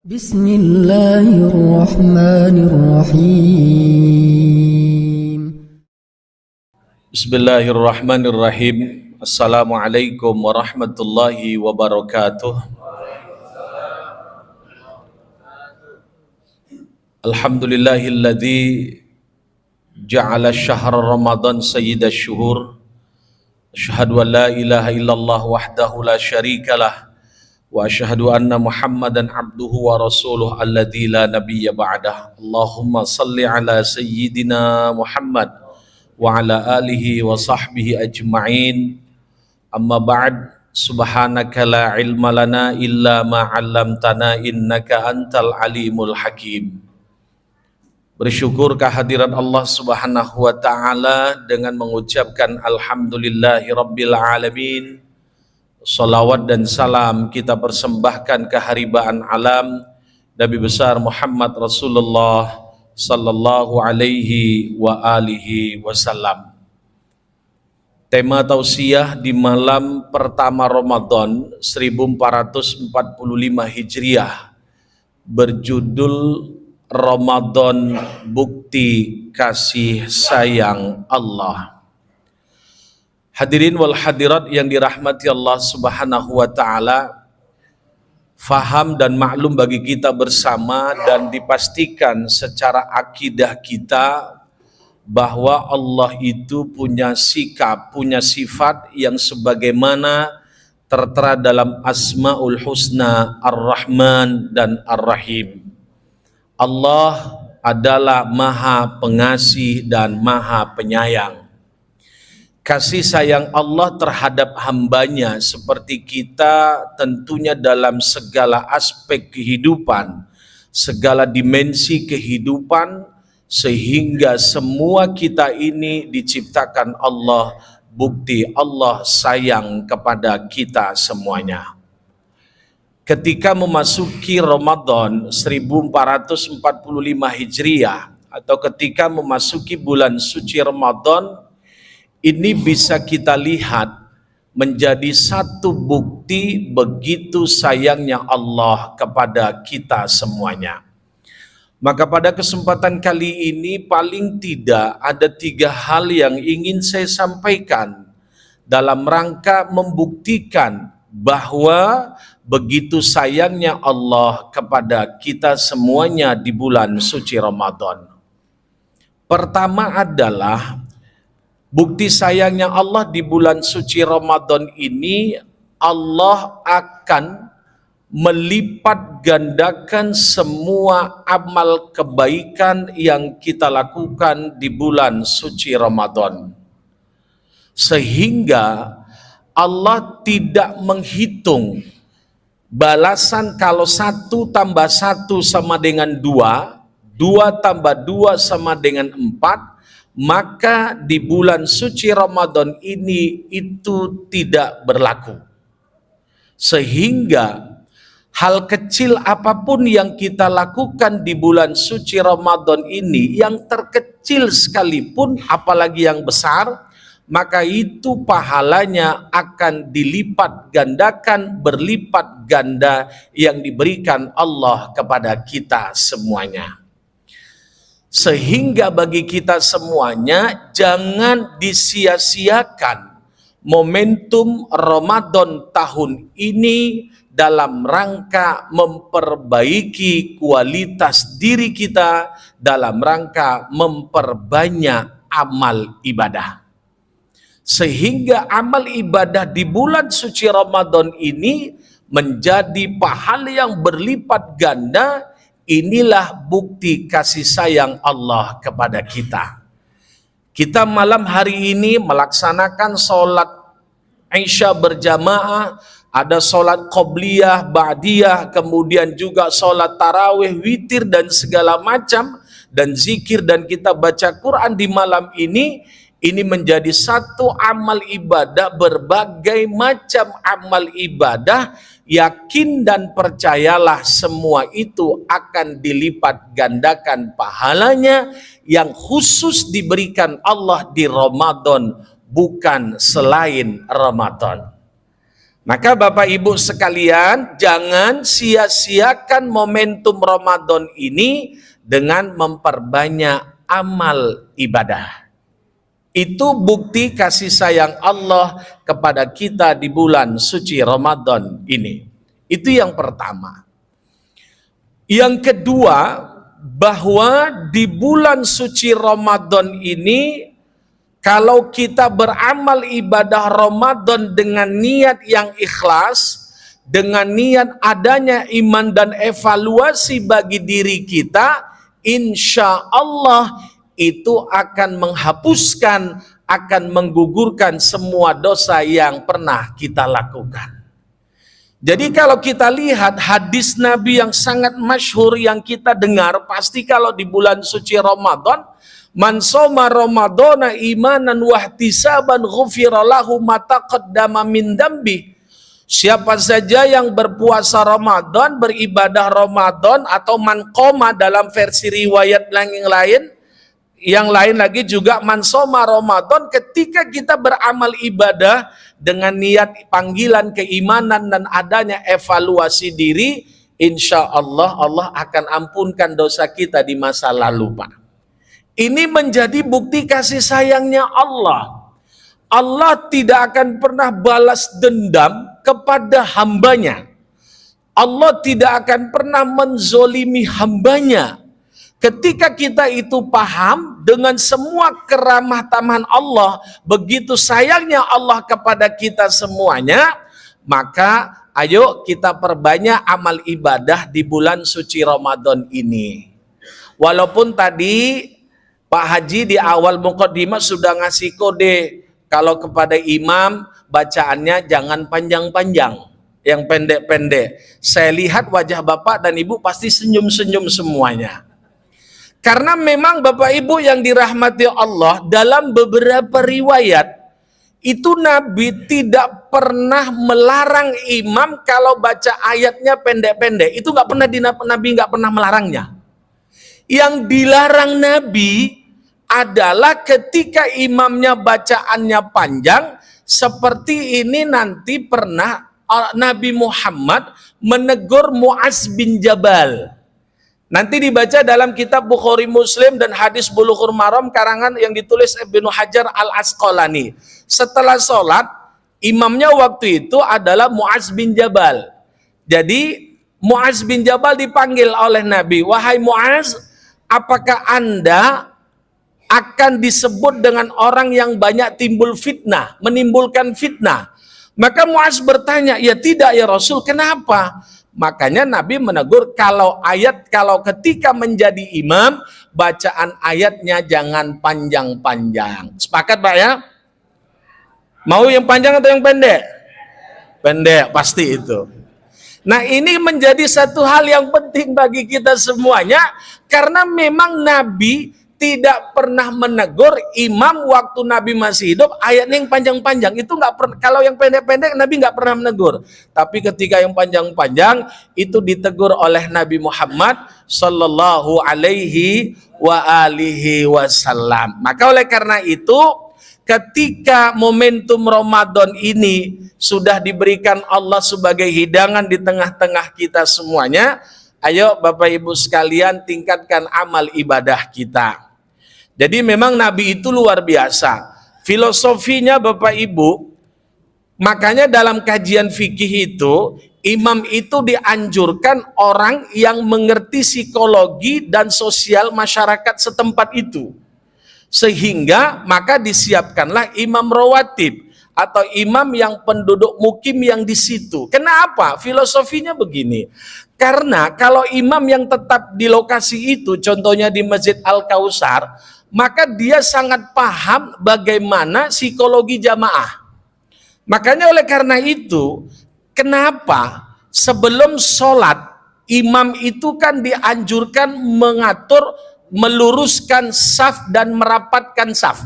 Bismillahirrahmanirrahim. Bismillahirrahmanirrahim. Assalamualaikum warahmatullahi wabarakatuh. Alhamdulillahilladzi ja'ala syahra Ramadan sayyidash syuhur. Asyhadu an la ilaha illallah wahdahu la syarikalah wa asyhadu anna Muhammadan abduhu wa rasuluh alladzi la nabiyya ba'dah. Allahumma salli ala sayyidina Muhammad wa ala alihi wa sahbihi ajma'in. Amma ba'd. Subhanaka la ilma lana illa ma 'allamtana innaka antal alimul hakim. Bersyukur kehadirat Allah Subhanahu wa taala dengan mengucapkan alhamdulillahi rabbil alamin. Salawat dan salam kita persembahkan keharibaan alam Nabi besar Muhammad Rasulullah sallallahu alaihi wa alihi wasallam. Tema tausiah di malam pertama Ramadan 1445 Hijriah berjudul Ramadan Bukti Kasih Sayang Allah. Hadirin wal hadirat yang dirahmati Allah Subhanahu wa taala, faham dan maklum bagi kita bersama dan dipastikan secara akidah kita bahwa Allah itu punya sikap, punya sifat yang sebagaimana tertera dalam Asmaul Husna Ar-Rahman dan Ar-Rahim. Allah adalah Maha Pengasih dan Maha Penyayang. Kasih sayang Allah terhadap hambanya seperti kita tentunya dalam segala aspek kehidupan, segala dimensi kehidupan, sehingga semua kita ini diciptakan Allah, bukti Allah sayang kepada kita semuanya. Ketika memasuki Ramadan 1445 Hijriah atau ketika memasuki bulan suci Ramadan, ini bisa kita lihat menjadi satu bukti begitu sayangnya Allah kepada kita semuanya. Maka pada kesempatan kali ini paling tidak ada 3 hal yang ingin saya sampaikan dalam rangka membuktikan bahwa begitu sayangnya Allah kepada kita semuanya di bulan suci Ramadan. Pertama adalah bukti sayangnya Allah di bulan suci Ramadan ini, Allah akan melipat gandakan semua amal kebaikan yang kita lakukan di bulan suci Ramadan. Sehingga Allah tidak menghitung balasan kalau 1 tambah 1 sama dengan 2, 2 tambah 2 sama dengan 4, maka di bulan suci Ramadan ini itu tidak berlaku. Sehingga hal kecil apapun yang kita lakukan di bulan suci Ramadan ini, yang terkecil sekalipun apalagi yang besar, maka itu pahalanya akan dilipat gandakan, berlipat ganda yang diberikan Allah kepada kita semuanya. Sehingga bagi kita semuanya jangan disia-siakan momentum Ramadan tahun ini dalam rangka memperbaiki kualitas diri kita, dalam rangka memperbanyak amal ibadah. Sehingga amal ibadah di bulan suci Ramadan ini menjadi pahala yang berlipat ganda. Inilah bukti kasih sayang Allah kepada kita. Kita malam hari ini melaksanakan sholat Isya berjamaah, ada sholat qobliyah, ba'diyah, kemudian juga sholat tarawih, witir dan segala macam, dan zikir, dan kita baca Quran di malam ini. Ini menjadi satu amal ibadah, berbagai macam amal ibadah. Yakin dan percayalah semua itu akan dilipat gandakan pahalanya yang khusus diberikan Allah di Ramadan, bukan selain Ramadan. Maka Bapak Ibu sekalian, jangan sia-siakan momentum Ramadan ini dengan memperbanyak amal ibadah. Itu bukti kasih sayang Allah kepada kita di bulan suci Ramadan ini. Itu yang pertama. Yang kedua, bahwa di bulan suci Ramadan ini, kalau kita beramal ibadah Ramadan dengan niat yang ikhlas, dengan niat adanya iman dan evaluasi bagi diri kita, insya Allah itu akan menghapuskan, akan menggugurkan semua dosa yang pernah kita lakukan. Jadi kalau kita lihat hadis Nabi yang sangat masyhur yang kita dengar, pasti kalau di bulan suci Ramadan, man shoma ramadhana imanan wahtisaban ghufira lahu ma taqaddama min dambi. Siapa saja yang berpuasa Ramadan, beribadah Ramadan, atau man qoma dalam versi riwayat yang lain lagi juga man shoma Ramadan, ketika kita beramal ibadah dengan niat panggilan keimanan dan adanya evaluasi diri, insya Allah Allah akan ampunkan dosa kita di masa lalu, Pak. Ini menjadi bukti kasih sayangnya Allah. Allah tidak akan pernah balas dendam kepada hambanya. Allah tidak akan pernah menzolimi hambanya. Ketika kita itu paham dengan semua keramah tamahan Allah, begitu sayangnya Allah kepada kita semuanya, maka ayo kita perbanyak amal ibadah di bulan suci Ramadan ini. Walaupun tadi Pak Haji di awal mukadimah sudah ngasih kode, kalau kepada imam bacaannya jangan panjang-panjang, yang pendek-pendek. Saya lihat wajah Bapak dan Ibu pasti senyum-senyum semuanya. Karena memang Bapak Ibu yang dirahmati Allah, dalam beberapa riwayat itu Nabi tidak pernah melarang imam kalau baca ayatnya pendek-pendek. Itu nggak pernah Nabi nggak pernah melarangnya. Yang dilarang Nabi adalah ketika imamnya bacaannya panjang, seperti ini nanti pernah Nabi Muhammad menegur Mu'az bin Jabal. Nanti dibaca dalam kitab Bukhari Muslim dan hadis Bulughul Maram karangan yang ditulis Ibnu Hajar Al-Asqalani. Setelah sholat, imamnya waktu itu adalah Mu'az bin Jabal. Jadi Mu'az bin Jabal dipanggil oleh Nabi, wahai Mu'az, apakah Anda akan disebut dengan orang yang banyak timbul fitnah, menimbulkan fitnah? Maka Mu'az bertanya, ya tidak ya Rasul, kenapa? Makanya Nabi menegur, kalau ketika menjadi imam, bacaan ayatnya jangan panjang-panjang. Sepakat Pak ya? Mau yang panjang atau yang pendek? Pendek, pasti itu. Nah ini menjadi satu hal yang penting bagi kita semuanya, karena memang Nabi tidak pernah menegur imam waktu Nabi masih hidup ayatnya yang panjang-panjang. Itu nggak pernah. Kalau yang pendek-pendek Nabi nggak pernah menegur. Tapi ketika yang panjang-panjang itu ditegur oleh Nabi Muhammad Sallallahu Alaihi Wasallam. Maka oleh karena itu, ketika momentum Ramadan ini sudah diberikan Allah sebagai hidangan di tengah-tengah kita semuanya, ayo Bapak Ibu sekalian tingkatkan amal ibadah kita. Jadi memang Nabi itu luar biasa. Filosofinya Bapak Ibu, makanya dalam kajian fikih itu, imam itu dianjurkan orang yang mengerti psikologi dan sosial masyarakat setempat itu. Sehingga maka disiapkanlah imam rawatib atau imam yang penduduk mukim yang di situ. Kenapa? Filosofinya begini. Karena kalau imam yang tetap di lokasi itu, contohnya di Masjid Al-Kautsar, maka dia sangat paham bagaimana psikologi jamaah. Makanya oleh karena itu, kenapa sebelum sholat, imam itu kan dianjurkan mengatur, meluruskan saf dan merapatkan saf.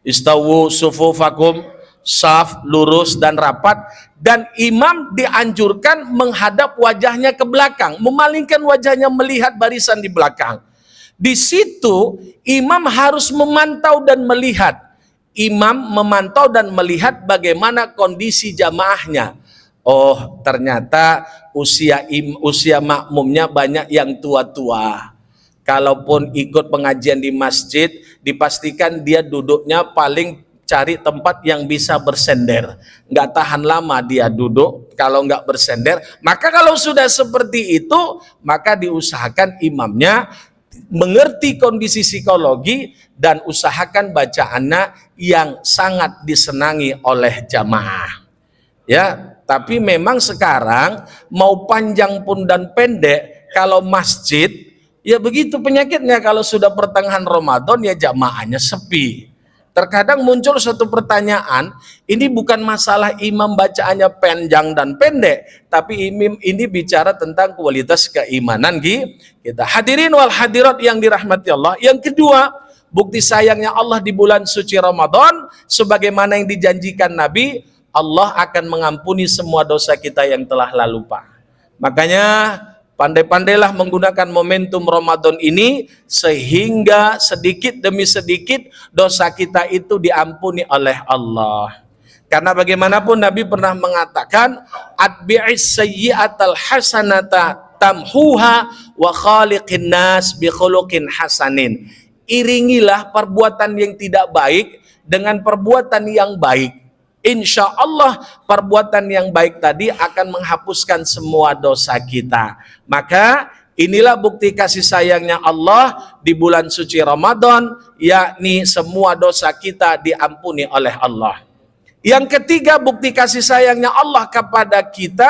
Istawu sufufakum, saf lurus dan rapat, dan imam dianjurkan menghadap wajahnya ke belakang, memalingkan wajahnya melihat barisan di belakang. Di situ imam harus memantau dan melihat. Imam memantau dan melihat bagaimana kondisi jamaahnya. Oh, ternyata usia makmumnya banyak yang tua-tua. Kalaupun ikut pengajian di masjid, dipastikan dia duduknya paling cari tempat yang bisa bersender. Nggak tahan lama dia duduk kalau nggak bersender. Maka kalau sudah seperti itu, maka diusahakan imamnya mengerti kondisi psikologi dan usahakan bacaannya yang sangat disenangi oleh jamaah. Ya, tapi memang sekarang mau panjang pun dan pendek, kalau masjid ya begitu penyakitnya, kalau sudah pertengahan Ramadan ya jamaahnya sepi. Terkadang muncul satu pertanyaan, ini bukan masalah imam bacaannya panjang dan pendek, tapi ini bicara tentang kualitas keimanan kita. Hadirin wal hadirat yang dirahmati Allah. Yang kedua, bukti sayangnya Allah di bulan suci Ramadan, sebagaimana yang dijanjikan Nabi, Allah akan mengampuni semua dosa kita yang telah lalu, Pak. Makanya pandai-pandailah menggunakan momentum Ramadan ini sehingga sedikit demi sedikit dosa kita itu diampuni oleh Allah. Karena bagaimanapun Nabi pernah mengatakan, atbi'is sayyi'atal hasanata tamhuha wa khaliqin nas bi khuluqin hasanin. Iringilah perbuatan yang tidak baik dengan perbuatan yang baik. Insya Allah perbuatan yang baik tadi akan menghapuskan semua dosa kita. Maka inilah bukti kasih sayangnya Allah di bulan suci Ramadan, yakni semua dosa kita diampuni oleh Allah. Yang ketiga bukti kasih sayangnya Allah kepada kita,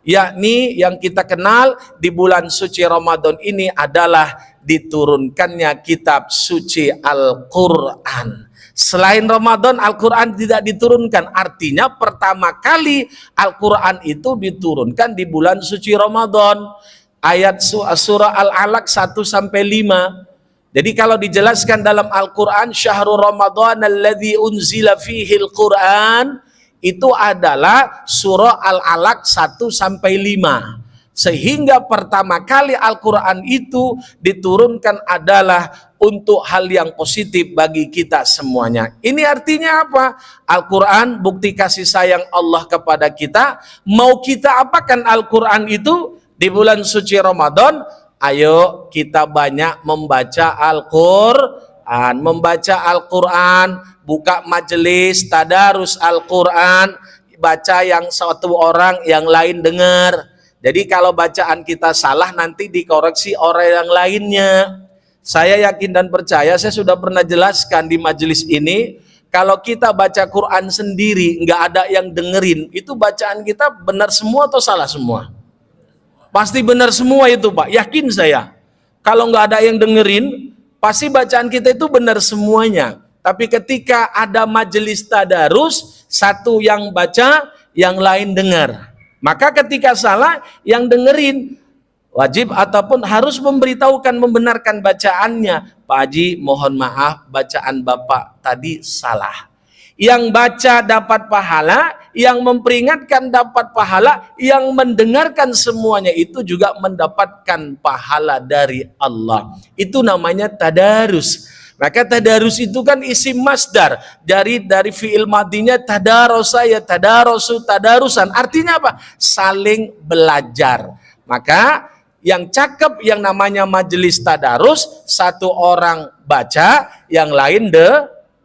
yakni yang kita kenal di bulan suci Ramadan ini adalah diturunkannya kitab suci Al-Quran. Selain Ramadan, Al-Quran tidak diturunkan. Artinya pertama kali Al-Quran itu diturunkan di bulan suci Ramadan. Ayat surah Al-Alaq 1-5. Jadi kalau dijelaskan dalam Al-Quran, syahrul Ramadan alladzi unzila fihil Quran, itu adalah surah Al-Alaq 1-5. Sehingga pertama kali Al-Quran itu diturunkan adalah untuk hal yang positif bagi kita semuanya. Ini artinya apa? Al-Quran bukti kasih sayang Allah kepada kita. Mau kita apakan Al-Quran itu di bulan suci Ramadan? Ayo kita banyak membaca Al-Quran. Membaca Al-Quran, buka majelis, tadarus Al-Quran, baca yang satu orang, yang lain dengar. Jadi kalau bacaan kita salah nanti dikoreksi orang yang lainnya. Saya yakin dan percaya, saya sudah pernah jelaskan di majelis ini, kalau kita baca Quran sendiri, nggak ada yang dengerin, itu bacaan kita benar semua atau salah semua? Pasti benar semua itu, Pak, yakin saya. Kalau nggak ada yang dengerin, pasti bacaan kita itu benar semuanya. Tapi ketika ada majelis tadarus, satu yang baca, yang lain dengar. Maka ketika salah, yang dengerin wajib ataupun harus memberitahukan, membenarkan bacaannya. Pak Haji, mohon maaf, bacaan Bapak tadi salah. Yang baca dapat pahala, yang memperingatkan dapat pahala, yang mendengarkan semuanya itu juga mendapatkan pahala dari Allah. Itu namanya tadarus. Maka tadarus itu kan isim masdar dari fiil madinya tadarosa, ya tadarosu, tadarusan. Artinya apa? Saling belajar. Maka yang cakep yang namanya majelis tadarus, satu orang baca, yang lain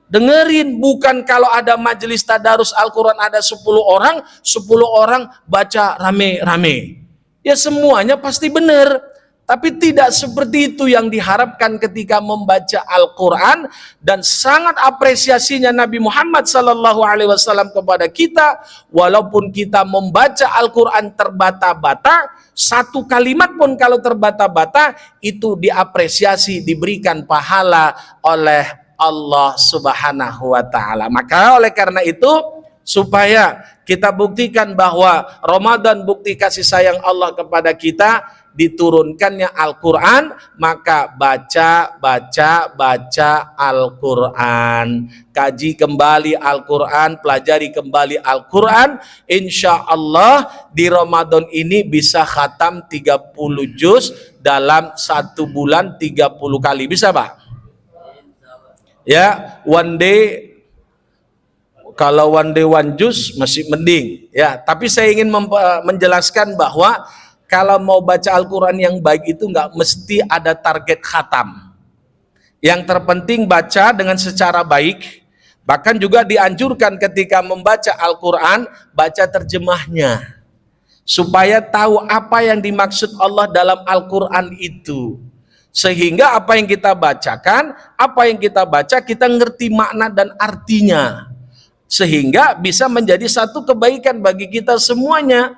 dengerin. Bukan kalau ada majelis tadarus Al-Quran ada 10 orang, 10 orang baca rame-rame. Ya semuanya pasti benar. Tapi tidak seperti itu yang diharapkan ketika membaca Al-Quran. Dan sangat apresiasinya Nabi Muhammad SAW kepada kita, walaupun kita membaca Al-Quran terbata-bata, satu kalimat pun kalau terbata-bata, itu diapresiasi, diberikan pahala oleh Allah Subhanahu wa Ta'ala. Maka oleh karena itu, supaya kita buktikan bahwa Ramadan bukti kasih sayang Allah kepada kita, diturunkannya Al-Quran, maka baca Al-Quran, kaji kembali Al-Quran, pelajari kembali Al-Quran. Insya Allah di Ramadan ini bisa khatam 30 juz dalam 1 bulan 30 kali. Bisa Pak? Ya, one day kalau one day one juz masih mending ya, tapi saya ingin menjelaskan bahwa kalau mau baca Al-Quran yang baik itu nggak mesti ada target khatam. Yang terpenting baca dengan secara baik. Bahkan juga dianjurkan ketika membaca Al-Quran, baca terjemahnya, supaya tahu apa yang dimaksud Allah dalam Al-Quran itu. Sehingga apa yang kita bacakan, apa yang kita baca, kita ngerti makna dan artinya. Sehingga bisa menjadi satu kebaikan bagi kita semuanya.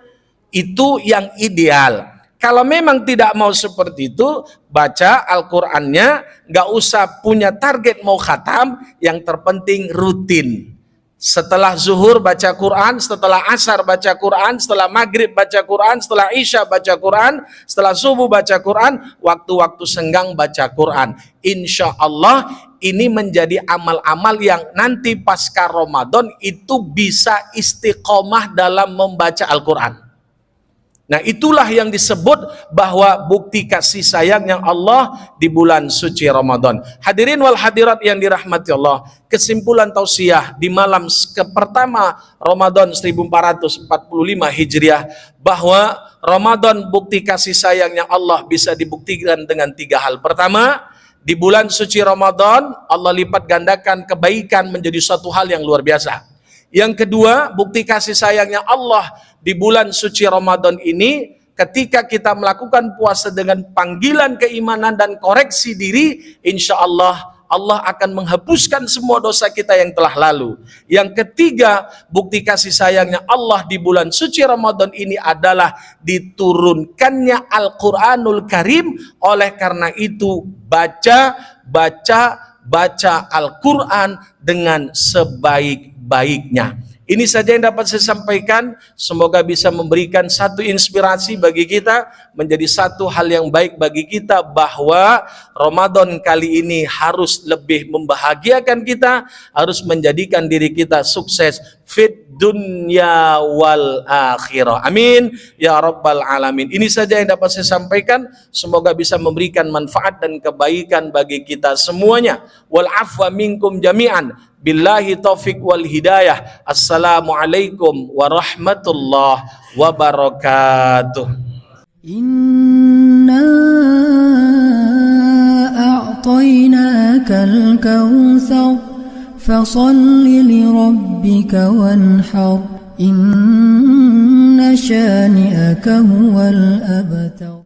Itu yang ideal. Kalau memang tidak mau seperti itu, baca Al-Qur'annya, gak usah punya target mau khatam, yang terpenting rutin. Setelah zuhur baca Quran, setelah asar baca Quran, setelah maghrib baca Quran, setelah isya baca Quran, setelah subuh baca Quran, waktu-waktu senggang baca Quran. Insya Allah ini menjadi amal-amal yang nanti pasca Ramadan itu bisa istiqomah dalam membaca Al-Quran. Nah, itulah yang disebut bahwa bukti kasih sayangnya Allah di bulan suci Ramadan. Hadirin wal hadirat yang dirahmati Allah, kesimpulan tausiah di malam pertama Ramadan 1445 Hijriah, bahwa Ramadan bukti kasih sayangnya Allah bisa dibuktikan dengan 3 hal. Pertama, di bulan suci Ramadan Allah lipat gandakan kebaikan menjadi suatu hal yang luar biasa. Yang kedua, bukti kasih sayangnya Allah di bulan suci Ramadan ini, ketika kita melakukan puasa dengan panggilan keimanan dan koreksi diri, insya Allah Allah akan menghapuskan semua dosa kita yang telah lalu. Yang ketiga, bukti kasih sayangnya Allah di bulan suci Ramadan ini adalah diturunkannya Al-Quranul Karim. Oleh karena itu, baca Al-Quran dengan sebaik-baiknya. Ini saja yang dapat saya sampaikan. Semoga bisa memberikan satu inspirasi bagi kita, menjadi satu hal yang baik bagi kita, bahwa Ramadan kali ini harus lebih membahagiakan kita, harus menjadikan diri kita sukses fit dunya wal akhirah. Amin ya rabbal alamin. Ini saja yang dapat saya sampaikan. Semoga bisa memberikan manfaat dan kebaikan bagi kita semuanya. Wal afwa minkum jami'an. Billahi taufik wal hidayah. Assalamualaikum warahmatullahi wabarakatuh. Inna a'tainakal kautsar fasalli li rabbika wanhar. Inna shani'aka huwal abtar.